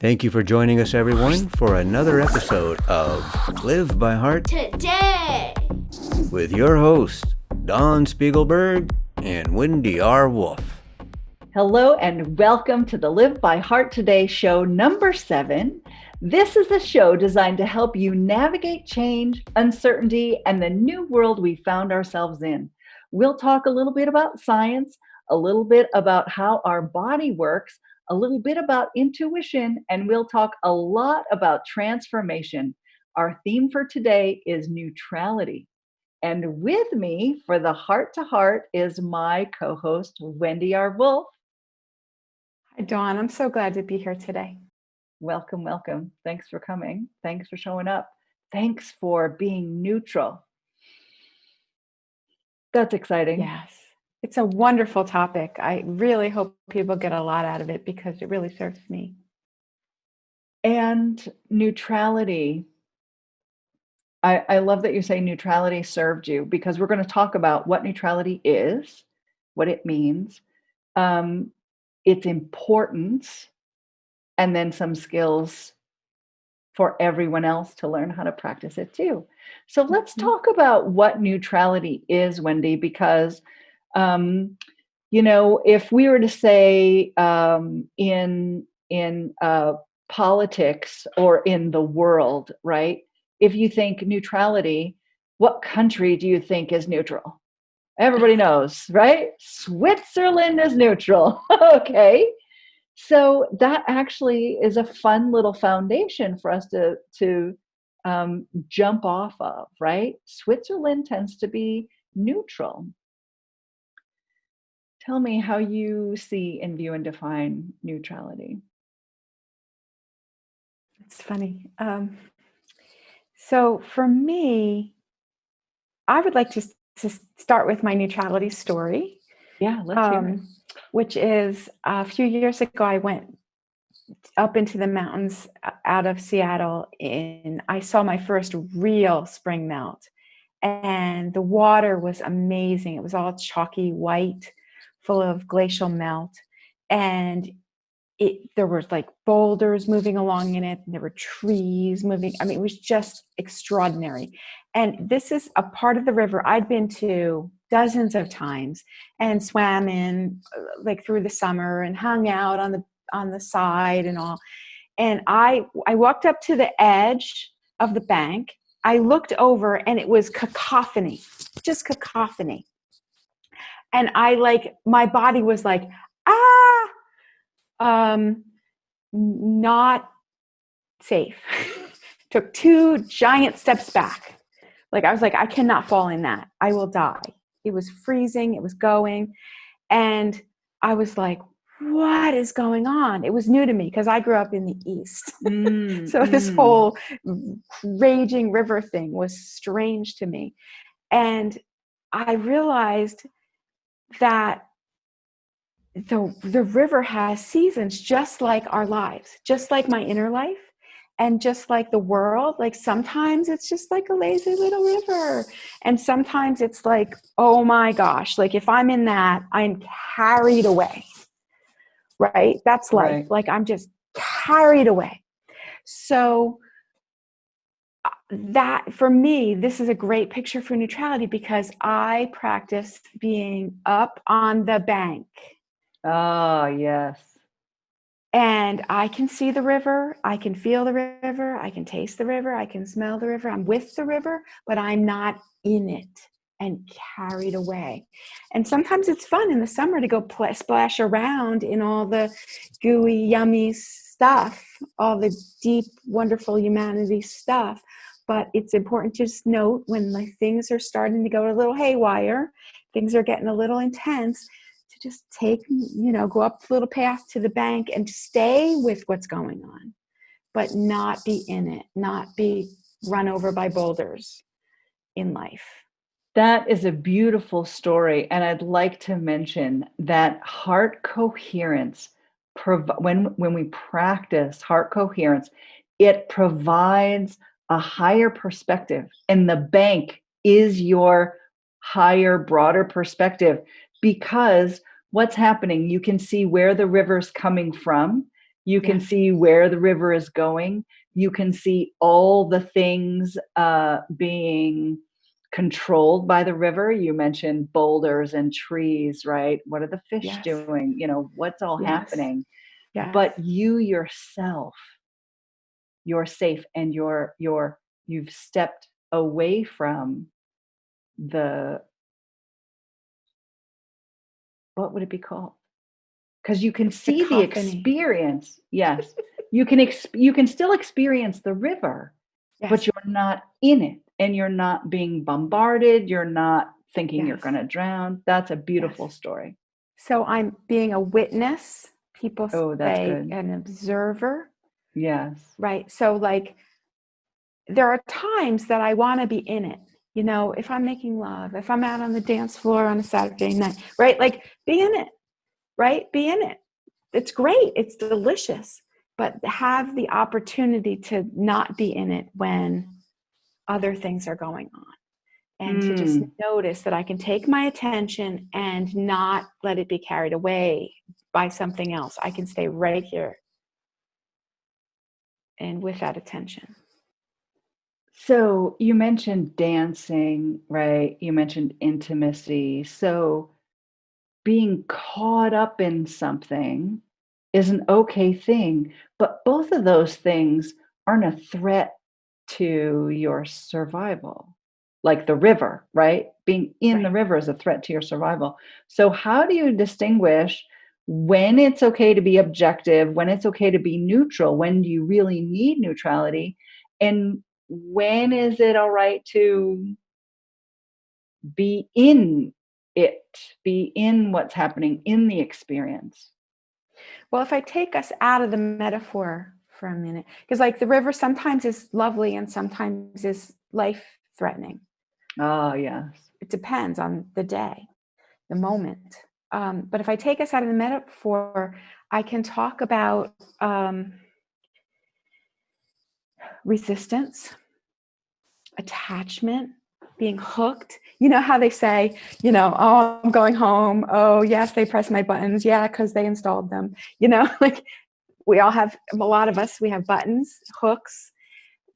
Thank you for joining us, everyone, for another episode of Live by Heart Today with your hosts, Dawn Spiegelberg and Wendy R. Wolf. Hello and welcome to the Live by Heart Today show number 7. This is a show designed to help you navigate change, uncertainty, and the new world we found ourselves in. We'll talk a little bit about science, a little bit about how our body works, a little bit about intuition, and we'll talk a lot about transformation. Our theme for today is neutrality. And with me for the heart to heart is my co-host, Wendy R. Wolf. Hi, Dawn. I'm so glad to be here today. Welcome, welcome. Thanks for coming. Thanks for showing up. Thanks for being neutral. That's exciting. Yes, it's a wonderful topic. I really hope people get a lot out of it because it really serves me. And neutrality. I love that you say neutrality served you, because we're going to talk about what neutrality is, what it means, its importance, and then some skills for everyone else to learn how to practice it too. So let's talk about what neutrality is, Wendy, because, if we were to say in politics or in the world, right? If you think neutrality, what country do you think is neutral? Everybody knows, right? Switzerland is neutral. Okay. So that actually is a fun little foundation for us to jump off of, right? Switzerland tends to be neutral. Tell me how you see and view and define neutrality. It's funny. So for me, I would like to start with my neutrality story. Yeah, let's hear it. Which is a few years ago, I went up into the mountains out of Seattle and I saw my first real spring melt. And the water was amazing. It was all chalky white, full of glacial melt. And there were like boulders moving along in it. And there were trees moving. I mean, it was just extraordinary. And this is a part of the river I'd been to dozens of times and swam in like through the summer and hung out on the side and all. And I walked up to the edge of the bank. I looked over and it was cacophony, just cacophony. And my body was like, not safe. Took 2 giant steps back. I was like, I cannot fall in that. I will die. It was freezing. It was going. And I was like, what is going on? It was new to me because I grew up in the East. So this whole raging river thing was strange to me. And I realized that the river has seasons just like our lives, just like my inner life. And just like the world, like sometimes it's just like a lazy little river. And sometimes it's like, oh my gosh, like if I'm in that, I'm carried away, right? That's life. Right. Like I'm just carried away. So that for me, this is a great picture for neutrality because I practice being up on the bank. Oh, yes. And I can see the river, I can feel the river, I can taste the river, I can smell the river. I'm with the river, but I'm not in it and carried away. And sometimes it's fun in the summer to go splash around in all the gooey, yummy stuff, all the deep, wonderful humanity stuff. But it's important to just note when things are starting to go a little haywire, things are getting a little intense, to just go up the little path to the bank and stay with what's going on, but not be in it, not be run over by boulders in life. That is a beautiful story. And I'd like to mention that heart coherence, when we practice heart coherence, it provides a higher perspective. And the bank is your higher, broader perspective, because what's happening, you can see where the river's coming from You can Yes. see where the river is going. You can see all the things being controlled by the river. You mentioned boulders and trees, right? What are the fish Yes. doing? What's all Yes. happening? Yes. But you yourself, you're safe, and you've stepped away from the, what would it be called? Because you can The see the cacophony. experience. Yes. You can still experience the river, but Yes. you're not in it, and you're not being bombarded. You're not thinking you're Yes. going to drown. That's a Yes. beautiful story. So I'm being a witness. People Oh, that's say good. an observer, Yes. right? So like there are times that I want to be in it. If I'm making love, if I'm out on the dance floor on a Saturday night, right? Like be in it, right? Be in it. It's great. It's delicious. But have the opportunity to not be in it when other things are going on. And to just Mm. notice that I can take my attention and not let it be carried away by something else. I can stay right here and with that attention. So you mentioned dancing, right? You mentioned intimacy. So being caught up in something is an okay thing, but both of those things aren't a threat to your survival. Like the river, right? Being in the Right. river is a threat to your survival. So, how do you distinguish when it's okay to be objective, when it's okay to be neutral, when do you really need neutrality, and when is it all right to be in it, be in what's happening in the experience? Well, if I take us out of the metaphor for a minute, because like the river sometimes is lovely and sometimes is life threatening. Ah, yes. It depends on the day, the moment. But if I take us out of the metaphor, I can talk about resistance, attachment, being hooked. You know how they say, oh, I'm going home. Oh, yes, they press my buttons. Yeah, because they installed them. Like we all have, a lot of us, we have buttons, hooks,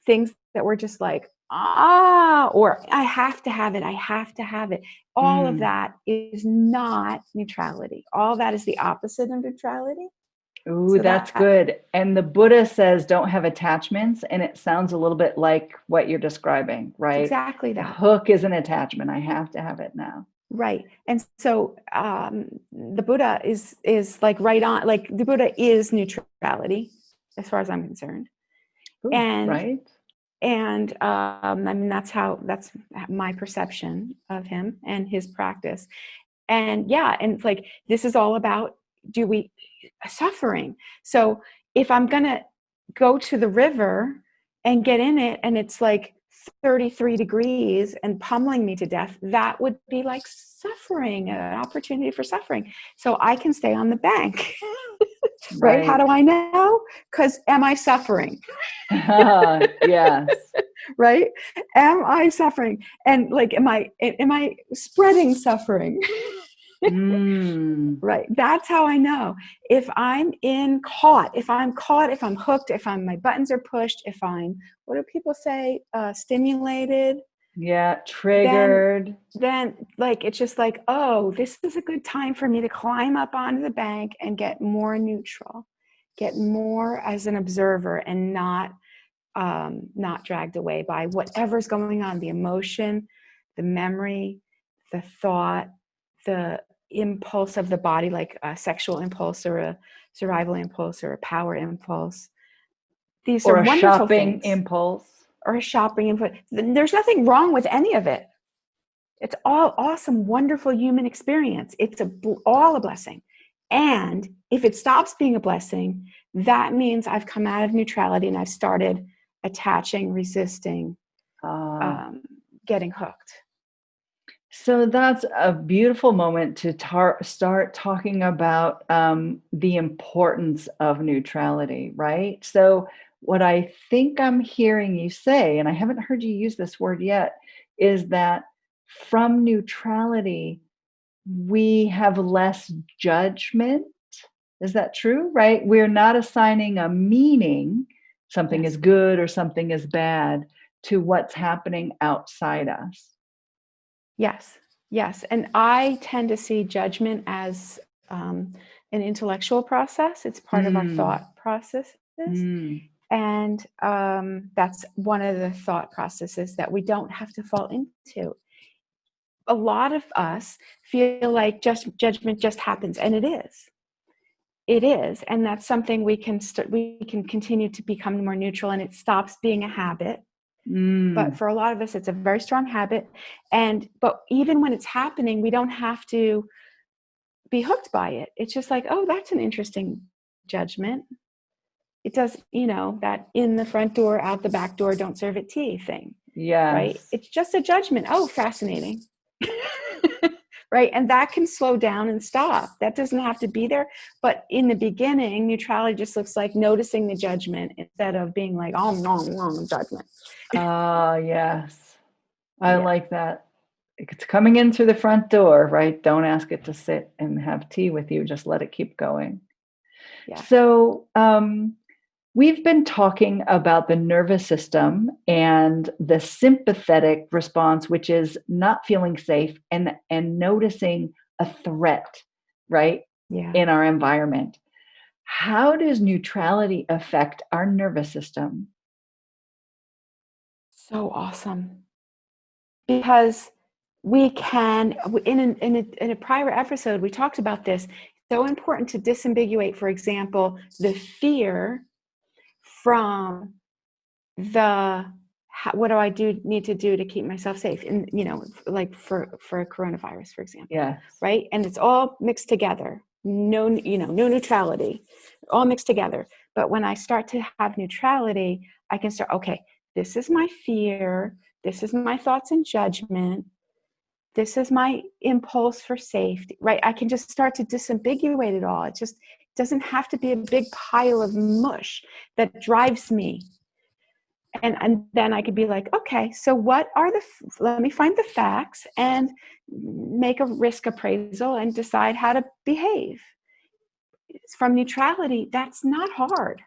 things that we're just like, or I have to have it. I have to have it. All of Mm. that is not neutrality. All that is the opposite of neutrality. Ooh, So that's that good. And the Buddha says don't have attachments, and it sounds a little bit like what you're describing, it's right? exactly The that. hook is an attachment. I have to have it now. Right. And so the Buddha is like right on, like the Buddha is neutrality as far as I'm concerned. Ooh, And right? I mean, that's my perception of him and his practice. And yeah, and it's like, this is all about, suffering. So if I'm going to go to the river and get in it and it's like 33 degrees and pummeling me to death, that would be like suffering, an opportunity for suffering. So I can stay on the bank, right? How Right. do I know? Because am I suffering? Yes. Right? Am I suffering? And like, am I spreading suffering? Mm. Right. That's how I know. If I'm caught, if I'm hooked, if my buttons are pushed, if I'm, what do people say, stimulated, Yeah, then triggered. like, it's just like, oh, this is a good time for me to climb up onto the bank and get more neutral, get more as an observer and not dragged away by whatever's going on, the emotion, the memory, the thought, the impulse of the body, like a sexual impulse or a survival impulse or a power impulse. These are Or a wonderful shopping things. impulse. Or a shopping impulse. There's nothing wrong with any of it. It's all awesome, wonderful human experience. It's all a blessing. And if it stops being a blessing, that means I've come out of neutrality and I've started attaching, resisting, Ah. getting hooked. So that's a beautiful moment to start talking about the importance of neutrality, right? So, what I think I'm hearing you say, and I haven't heard you use this word yet, is that from neutrality, we have less judgment Is that true? Right? We're not assigning a meaning, something Yes. is good or something is bad, to what's happening outside us. Yes. Yes. And I tend to see judgment as an intellectual process. It's part of our Mm, thought processes. mm, And that's one of the thought processes that we don't have to fall into. A lot of us feel like just judgment just happens, and it is. It is, and that's something we can continue to become more neutral, and it stops being a habit. But mm. for a lot of us, it's a very strong habit. But even when it's happening, we don't have to be hooked by it. It's just like, oh, that's an interesting judgment. It does, that in the front door, out the back door, don't serve it tea thing, right? Yes. It's just a judgment. Oh, fascinating. Right. And that can slow down and stop. That doesn't have to be there. But in the beginning, neutrality just looks like noticing the judgment instead of being like, oh, no, judgment. Ah, yes. I Yeah. like that. It's coming in through the front door, right? Don't ask it to sit and have tea with you. Just let it keep going. Yes. So, we've been talking about the nervous system and the sympathetic response, which is not feeling safe and noticing a threat, right, Yeah. in our environment. How does neutrality affect our nervous system? So awesome. Because we can, in a prior episode, we talked about this. So important to disambiguate, for example, the fear from what do I need to do to keep myself safe? And, like for a coronavirus, for example, Yes. right? And it's all mixed together. No neutrality, all mixed together. But when I start to have neutrality, I can start, okay, this is my fear. This is my thoughts and judgment. This is my impulse for safety, right? I can just start to disambiguate it all. It just doesn't have to be a big pile of mush that drives me. And then I could be like, okay, so let me find the facts and make a risk appraisal and decide how to behave. From neutrality, that's not hard.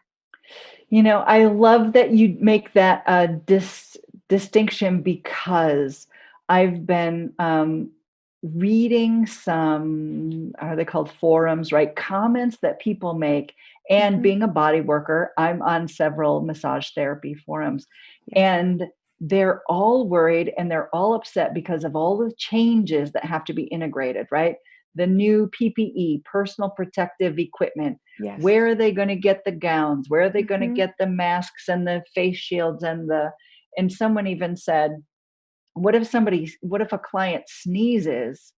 I love that you make that distinction, because I've been reading some, are they called forums, right? Comments that people make. And Mm-hmm. being a body worker, I'm on several massage therapy forums. Yes. And they're all worried and they're all upset because of all the changes that have to be integrated, right? The new PPE, personal protective equipment. Yes. Where are they going to get the gowns? Where are they going to Mm-hmm. get the masks and the face shields and someone even said, what if a client sneezes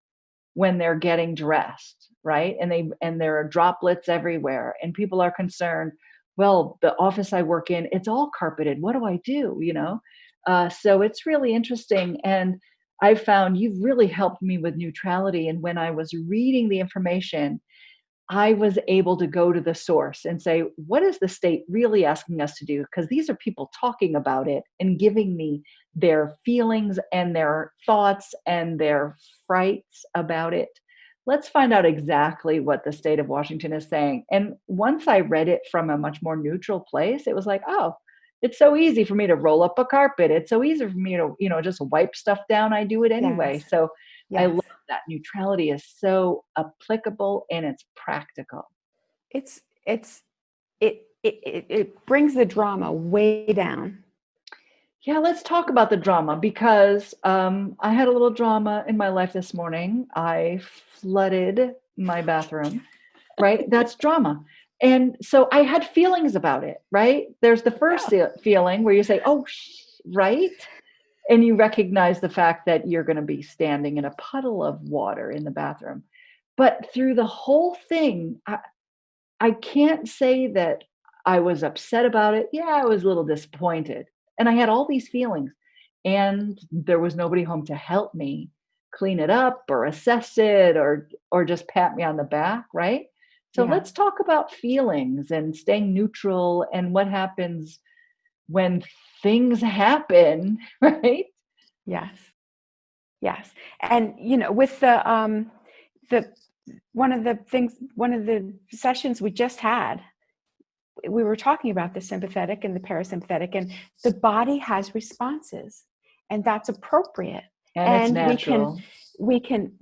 when they're getting dressed, right? And there are droplets everywhere and people are concerned, well, the office I work in, it's all carpeted. What do I do? So it's really interesting. And I found you've really helped me with neutrality. And when I was reading the information, I was able to go to the source and say, what is the state really asking us to do? Because these are people talking about it and giving me their feelings and their thoughts and their frights about it. Let's find out exactly what the state of Washington is saying. And once I read it from a much more neutral place, it was like, oh, it's so easy for me to roll up a carpet. It's so easy for me to, just wipe stuff down. I do it anyway. Yes. So I Yes. love that neutrality is so applicable and it's practical. It's it brings the drama way down. Yeah, let's talk about the drama, because I had a little drama in my life this morning. I flooded my bathroom, right? That's drama. And so I had feelings about it, right? There's the first Yeah. feeling where you say, oh, right? And you recognize the fact that you're going to be standing in a puddle of water in the bathroom. But through the whole thing, I can't say that I was upset about it. Yeah, I was a little disappointed. And I had all these feelings. And there was nobody home to help me clean it up or assess it or just pat me on the back, right? So Yeah. let's talk about feelings and staying neutral and what happens when things happen, right? Yes. Yes. And with the one of the sessions we just had, we were talking about the sympathetic and the parasympathetic, and the body has responses, and that's appropriate. And it's natural. We can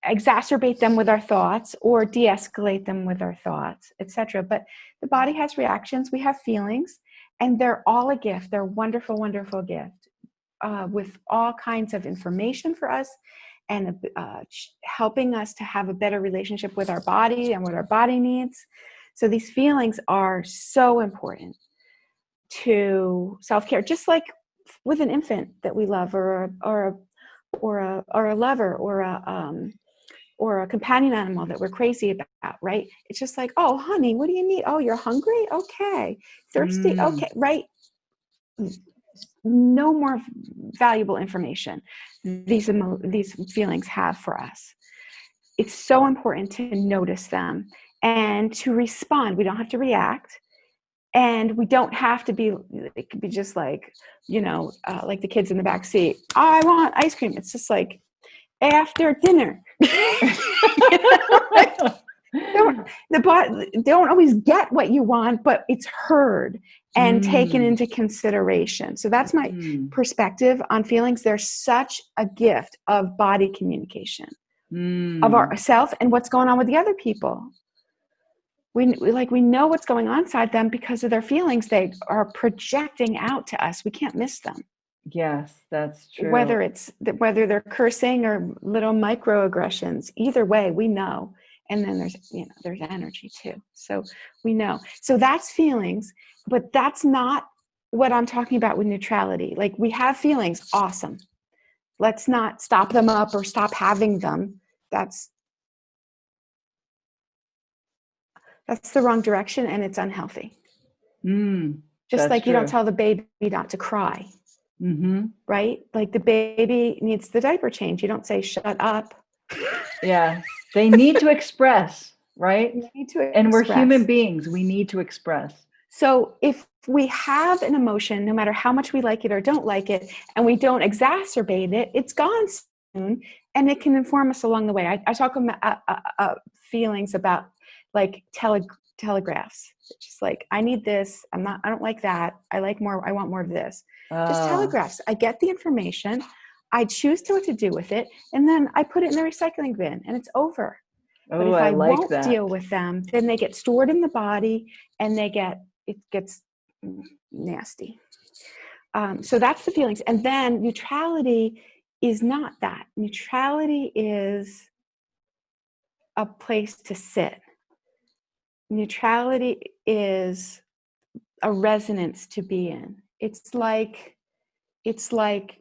exacerbate them with our thoughts or de-escalate them with our thoughts, etc. But the body has reactions, we have feelings, and they're all a gift. They're a wonderful, wonderful gift with all kinds of information for us, and helping us to have a better relationship with our body and what our body needs. So these feelings are so important to self-care, just like with an infant that we love, or a lover, or a companion animal that we're crazy about, right? It's just like, oh, honey, what do you need? Oh, you're hungry? Okay. Thirsty? Okay, right? No more valuable information these feelings have for us. It's so important to notice them and to respond. We don't have to react, and we don't have to be, it could be just like, like the kids in the back seat, I want ice cream. It's just like, after dinner. Don't always get what you want, but it's heard and taken into consideration. So that's my perspective on feelings. They're such a gift of body communication of ourself and what's going on with the other people. We know what's going on inside them because of their feelings. They are projecting out to us. We can't miss them. Yes, that's true. Whether they're cursing or little microaggressions, either way, we know. And then there's energy too. So we know. So that's feelings, but that's not what I'm talking about with neutrality. Like, we have feelings, awesome. Let's not stop them up or stop having them. That's the wrong direction, and it's unhealthy. Just like you don't tell the baby not to cry. Right? Like, the baby needs the diaper change. You don't say, shut up. Yeah. They need to express, right? They need to express. And we're human beings. We need to express. So if we have an emotion, no matter how much we like it or don't like it, and we don't exacerbate it, it's gone soon, and it can inform us along the way. I talk about feelings about like telegraphs. It's just like, I need this. I don't like that. I want more of this. Just telegraphs. I get the information. I choose what to do with it, and then I put it in the recycling bin, and it's over. But if I won't deal with them, then they get stored in the body, and it gets nasty. So that's the feelings. And then neutrality is not that. Neutrality is a place to sit. Neutrality is a resonance to be in. It's like,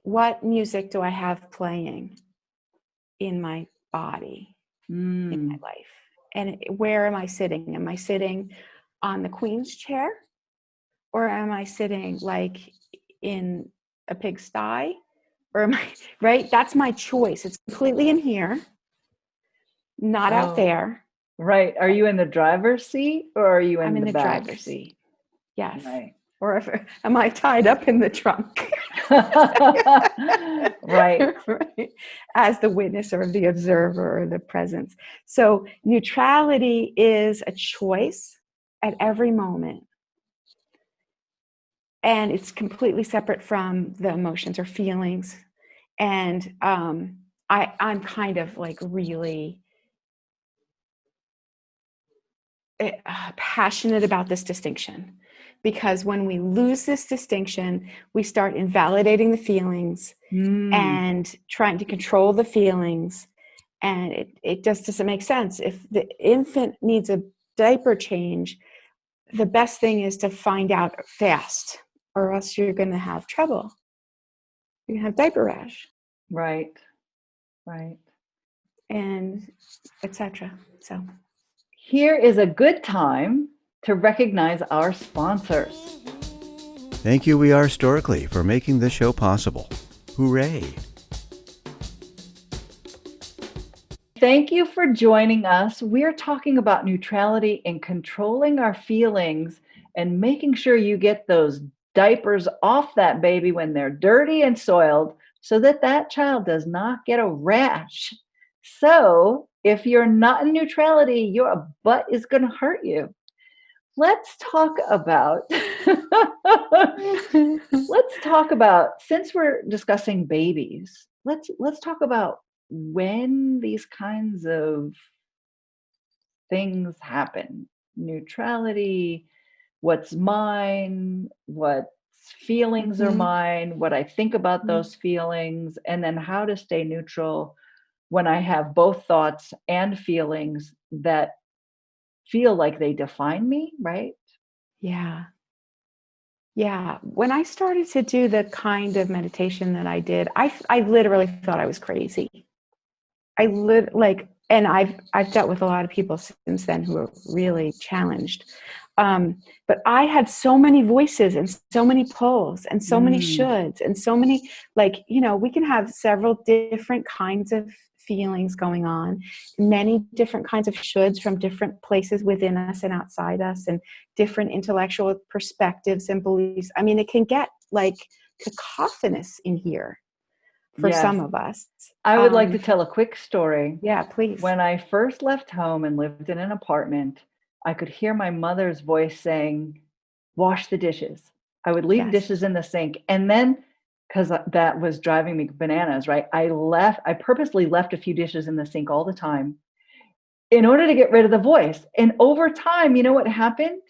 what music do I have playing in my body, in my life? And where am I sitting? Am I sitting on the queen's chair? Or am I sitting like in a pigsty? Or am I, right? That's my choice. It's completely in here, not out there. Right. Are you in the driver's seat, or are you in the driver's seat? Yes. Right. Or am I tied up in the trunk? Right. As the witness or the observer or the presence. So neutrality is a choice at every moment. And it's completely separate from the emotions or feelings. And I'm kind of like really passionate about this distinction. Because when we lose this distinction, we start invalidating the feelings and trying to control the feelings. And it just doesn't make sense. If the infant needs a diaper change, the best thing is to find out fast, or else you're going to have trouble. You're going to have diaper rash. Right. And etc. So here is a good time to recognize our sponsors. Thank you, We Are Historically, for making this show possible. Hooray! Thank you for joining us. We're talking about neutrality and controlling our feelings and making sure you get those diapers off that baby when they're dirty and soiled, so that child does not get a rash. So If you're not in neutrality, your butt is going to hurt you. Let's talk about since we're discussing babies, let's talk about when these kinds of things happen. Neutrality, what's mine, what feelings are mine, what I think about those feelings, and then how to stay neutral when I have both thoughts and feelings that feel like they define me, right? Yeah. Yeah. When I started to do the kind of meditation that I did, I literally thought I was crazy. And I've dealt with a lot of people since then who are really challenged. But I had so many voices and so many pulls and so many shoulds and so many, we can have several different kinds of feelings going on, many different kinds of shoulds from different places within us and outside us, and different intellectual perspectives and beliefs. I mean, it can get like cacophonous in here for some of us. I would like to tell a quick story. Yeah, please. When I first left home and lived in an apartment, I could hear my mother's voice saying, wash the dishes. I would leave dishes in the sink. And then, because that was driving me bananas, right? I purposely left a few dishes in the sink all the time in order to get rid of the voice. And over time, you know what happened?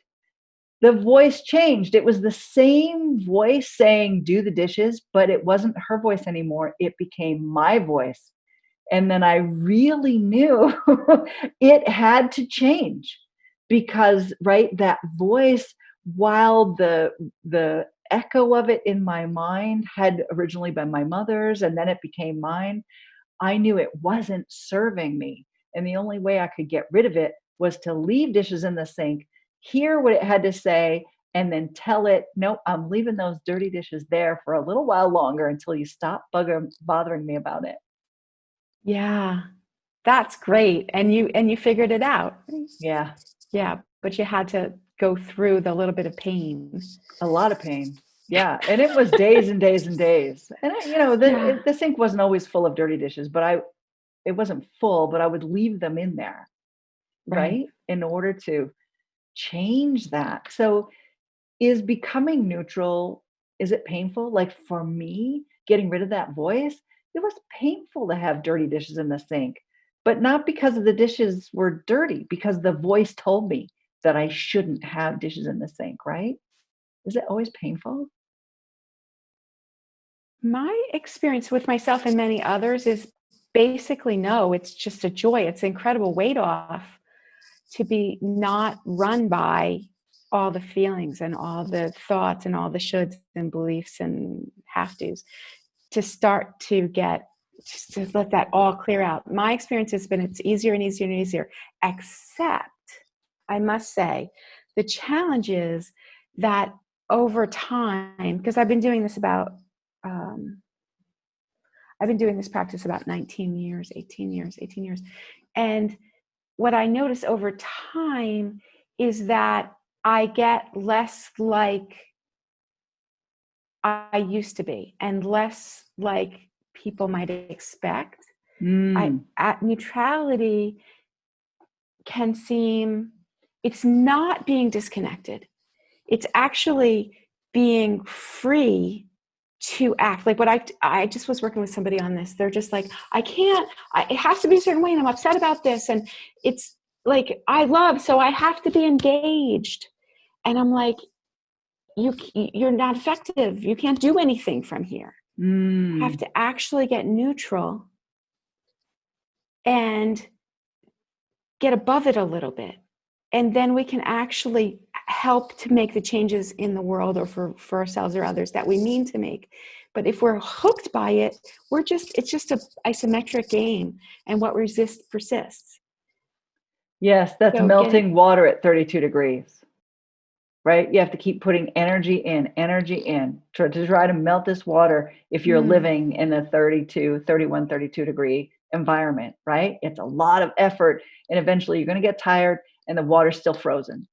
The voice changed. It was the same voice saying, do the dishes, but it wasn't her voice anymore. It became my voice. And then I really knew it had to change because, right, that voice, while the echo of it in my mind had originally been my mother's and then it became mine, I knew it wasn't serving me. And the only way I could get rid of it was to leave dishes in the sink, hear what it had to say, and then tell it, nope, I'm leaving those dirty dishes there for a little while longer until you stop bothering me about it. Yeah, that's great. And you figured it out. Yeah. Yeah, but you had to go through the little bit of pain. A lot of pain. Yeah. And it was days and days and days. And the sink wasn't always full of dirty dishes, but it wasn't full, but I would leave them in there, right? In order to change that. So is becoming neutral, is it painful? Like for me, getting rid of that voice, it was painful to have dirty dishes in the sink, but not because the dishes were dirty, because the voice told me that I shouldn't have dishes in the sink, right? Is it always painful? My experience with myself and many others is basically no, it's just a joy. It's an incredible weight off to be not run by all the feelings and all the thoughts and all the shoulds and beliefs and have tos, to start to just to let that all clear out. My experience has been it's easier and easier and easier, except I must say the challenge is that over time, because I've been doing this practice about 19 years, 18 years. And what I notice over time is that I get less like I used to be and less like people might expect. At neutrality can seem, it's not being disconnected. It's actually being free to act. Like what I just was working with somebody on this. They're just like, it has to be a certain way and I'm upset about this. And it's like, I love, so I have to be engaged. And I'm like, you're not effective. You can't do anything from here. You have to actually get neutral and get above it a little bit. And then we can actually help to make the changes in the world or for ourselves or others that we mean to make. But if we're hooked by it, it's just an isometric game, and what resists persists. Yes, that's melting water at 32 degrees, right? You have to keep putting energy in to try to melt this water if you're living in a 31, 32 degree environment, right? It's a lot of effort, and eventually you're going to get tired and the water's still frozen.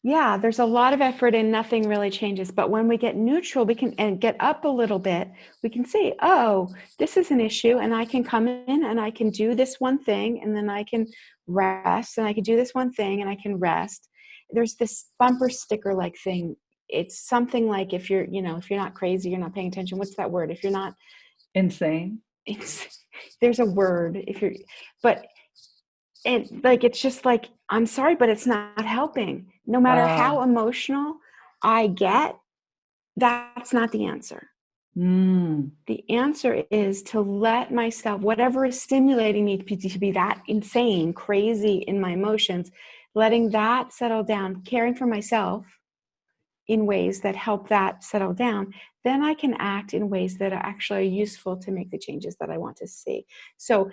Yeah, there's a lot of effort and nothing really changes. But when we get neutral, we can and get up a little bit, we can see, oh, this is an issue, and I can come in and I can do this one thing, and then I can rest, and I can do this one thing and I can rest. There's this bumper sticker like thing. It's something like if you're, if you're not crazy, you're not paying attention. What's that word? If you're not Insane. there's a word if you're, but it's just like, I'm sorry, but it's not helping. No matter how emotional I get, that's not the answer. The answer is to let myself, whatever is stimulating me to be that insane, crazy in my emotions, letting that settle down, caring for myself in ways that help that settle down, then I can act in ways that are actually useful to make the changes that I want to see. So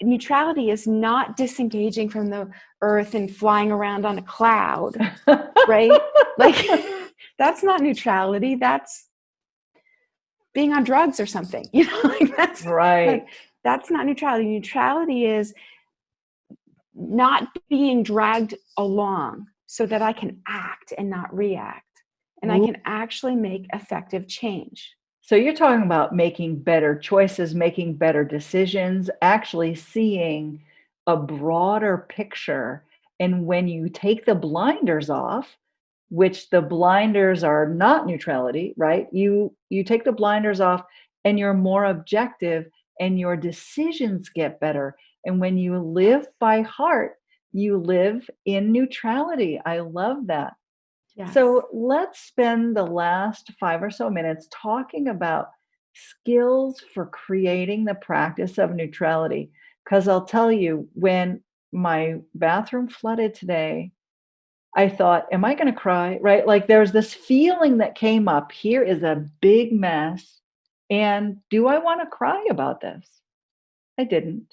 neutrality is not disengaging from the earth and flying around on a cloud, right? Like, that's not neutrality. That's being on drugs or something, that's right. That's not neutrality. Neutrality is not being dragged along so that I can act and not react. And I can actually make effective change. So you're talking about making better choices, making better decisions, actually seeing a broader picture. And when you take the blinders off, which the blinders are not neutrality, right? You take the blinders off and you're more objective and your decisions get better. And when you live by heart, you live in neutrality. I love that. Yes. So let's spend the last 5 or so minutes talking about skills for creating the practice of neutrality. Because I'll tell you, when my bathroom flooded today, I thought, am I going to cry? Right? Like there's this feeling that came up. Here is a big mess. And do I want to cry about this? I didn't.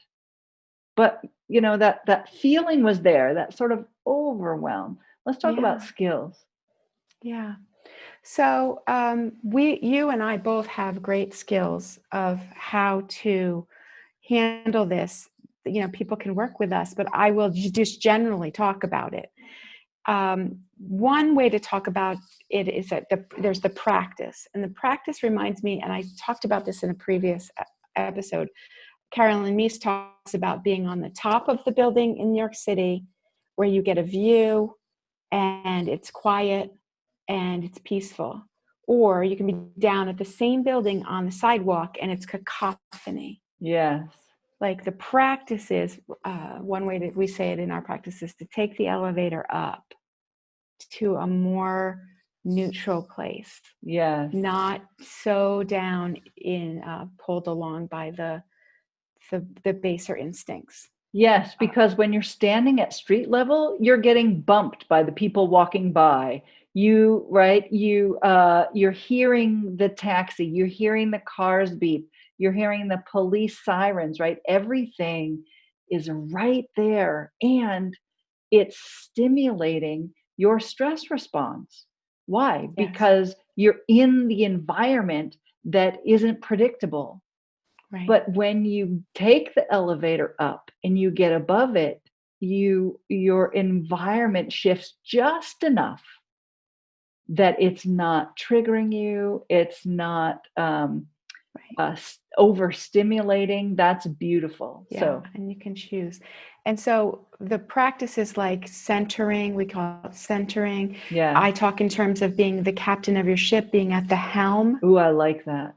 But that feeling was there, that sort of overwhelm. Let's talk about skills. Yeah. So you and I both have great skills of how to handle this. People can work with us, but I will just generally talk about it. One way to talk about it is that there's the practice. And the practice reminds me, and I talked about this in a previous episode, Carolyn Meese talks about being on the top of the building in New York City where you get a view and it's quiet and it's peaceful. Or you can be down at the same building on the sidewalk and it's cacophony. Yes. Like the practice is, one way that we say it in our practice is to take the elevator up to a more neutral place. Yes. Not so down in, pulled along by the baser instincts. Yes, because when you're standing at street level, you're getting bumped by the people walking by. You're hearing the taxi, you're hearing the cars beep, you're hearing the police sirens, right? Everything is right there, and it's stimulating your stress response. Why? Yes. Because you're in the environment that isn't predictable. Right. But when you take the elevator up and you get above it, your environment shifts just enough that it's not triggering you, it's not overstimulating. That's beautiful. Yeah, So, and you can choose. And so the practice is like centering. We call it centering. yeah. I talk in terms of being the captain of your ship, being at the helm. Ooh, I like that.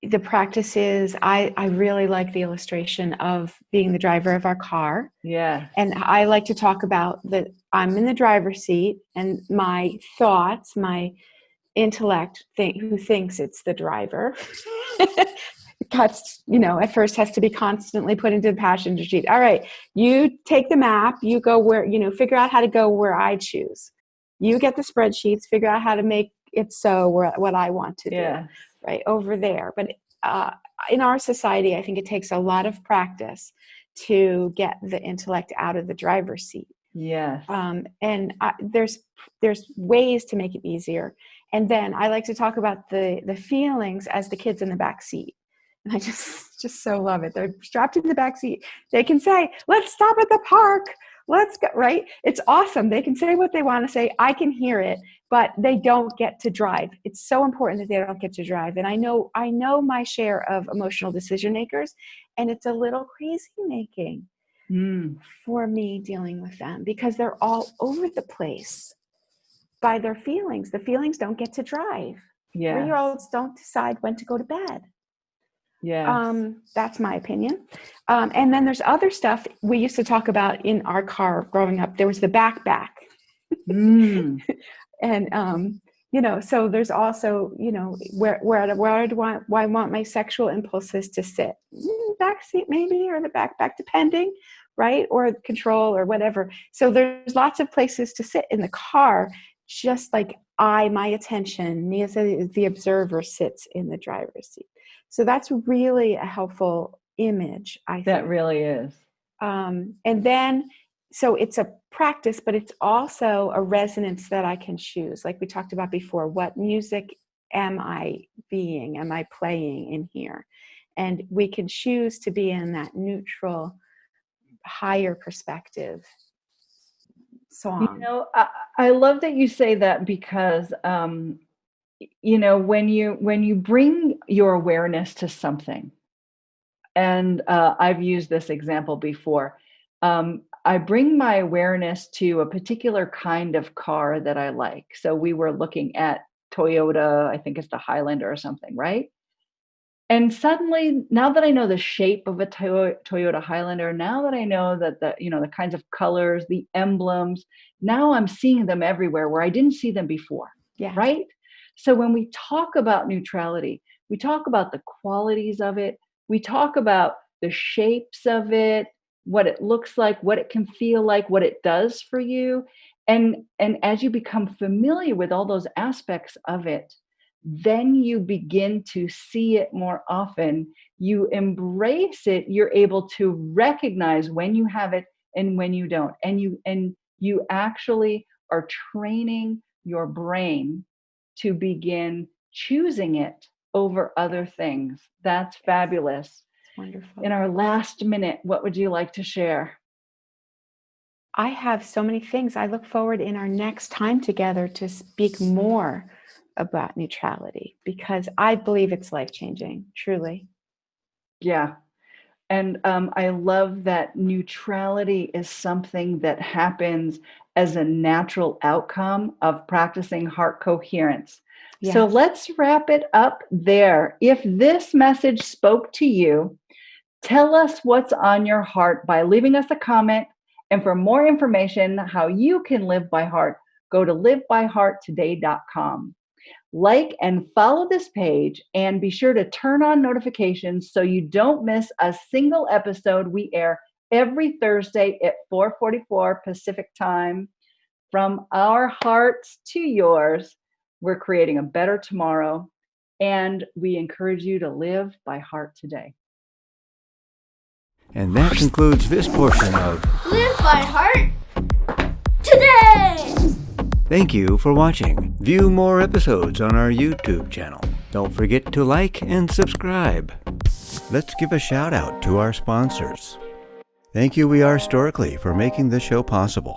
The practice is, I really like the illustration of being the driver of our car. Yeah. And I like to talk about that I'm in the driver's seat and my thoughts, my intellect who thinks it's the driver at first has to be constantly put into the passenger seat. All right, you take the map, you go where, figure out how to go where I choose. You get the spreadsheets, figure out how to make it so what I want to do, right over there. But in our society, I think it takes a lot of practice to get the intellect out of the driver's seat. Yes. And there's ways to make it easier. And then I like to talk about the feelings as the kids in the back seat. And I just so love it. They're strapped in the back seat. They can say, let's stop at the park. let's go, right? It's awesome. They can say what they want to say. I can hear it, but they don't get to drive. It's so important that they don't get to drive. And I know my share of emotional decision makers, and it's a little crazy making for me dealing with them because they're all over the place by their feelings. The feelings don't get to drive. Yes. 3-year-olds don't decide when to go to bed. Yes. That's my opinion. And then there's other stuff we used to talk about in our car growing up. There was the backpack. And, so there's also, where do I want my sexual impulses to sit? Back seat maybe, or the backpack, depending, right? Or control or whatever. So there's lots of places to sit in the car, just like my attention, me as the observer, sits in the driver's seat. So that's really a helpful image, I think. That really is. And then, so it's a practice, but it's also a resonance that I can choose. Like we talked about before, what music am I playing in here? And we can choose to be in that neutral, higher perspective song. I love that you say that because, when you bring your awareness to something, and I've used this example before, I bring my awareness to a particular kind of car that I like. So we were looking at Toyota, I think it's the Highlander or something, right? And suddenly, now that I know the shape of a Toyota Highlander, now that I know that the kinds of colors, the emblems, now I'm seeing them everywhere where I didn't see them before, right? So when we talk about neutrality, we talk about the qualities of it, we talk about the shapes of it, what it looks like, what it can feel like, what it does for you. And as you become familiar with all those aspects of it, then you begin to see it more often. You embrace it. You're able to recognize when you have it and when you don't. And you actually are training your brain to begin choosing it over other things. That's fabulous. Wonderful. In our last minute, what would you like to share? I have so many things. I look forward in our next time together to speak more about neutrality because I believe it's life-changing, truly. Yeah. And I love that neutrality is something that happens as a natural outcome of practicing heart coherence. Yes. So let's wrap it up there. If this message spoke to you, tell us what's on your heart by leaving us a comment. And for more information, how you can live by heart, go to livebyhearttoday.com. Like and follow this page and be sure to turn on notifications so you don't miss a single episode. We air every Thursday at 4:44 Pacific time. From our hearts to yours, we're creating a better tomorrow, and we encourage you to live by heart today. And that concludes this portion of Live by Heart Today! Thank you for watching. View more episodes on our YouTube channel. Don't forget to like and subscribe. Let's give a shout out to our sponsors. Thank you, We Are Historically, for making this show possible.